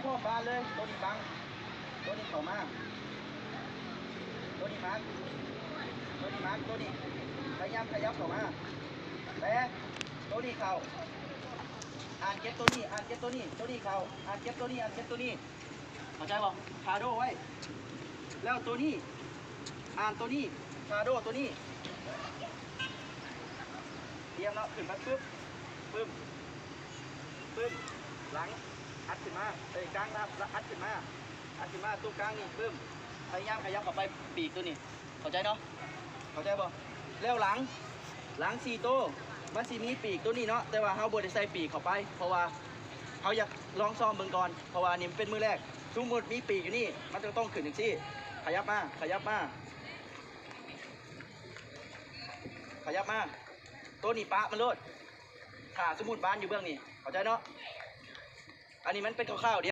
พ่อบานเลยตัวนี้บังตัวนี้เข้ามาตัวนี้มาร์กตัวนี้มาร์กตัวนี้พยายามขยับเข้ามาแต่ตัวนี้เข้าอ่านเก็บตัวนี้อ่านเก็บตัวนี้ตัวนี้เข้าอ่านเก็บตัวนี้อ่านเก็บตัวนี้เข้าใจป่ะคาโดไว้แล้วตัวนี้อ่านตัวนี้คาโดตัวนี้เตรียมแล้วขึ้นมาปึ๊บปึ๊บปึ๊บหลังอัดขึ้นมากลางรับแล้วอัดขึ้นมาตัวกลางนี่ปึ๊บพยายามขยับเข้าไปปีกตัวนี้เข้าใจเนาะเข้าใจป่ะแล้วหลัง4ตัวมันสิมีปีกตัวนี้เนาะแต่ว่าเฮาบ่ได้ใส่ปีกเข้าไปเพราะว่าเฮาอยากลองซ้อมเบิ่งก่อนเพราะว่านี่เป็นมือแรกสมมุติมีปีกอยู่นี่มันจะต้องขึ้นจังซี่ขยับมาขยับมาขยับมาตัวนี้ปะมันโลดถ้าสมมุติบ้านอยู่เบื้องนี้เข้าใจเนาะอันนี้มันเป็นคร่าวๆเดียว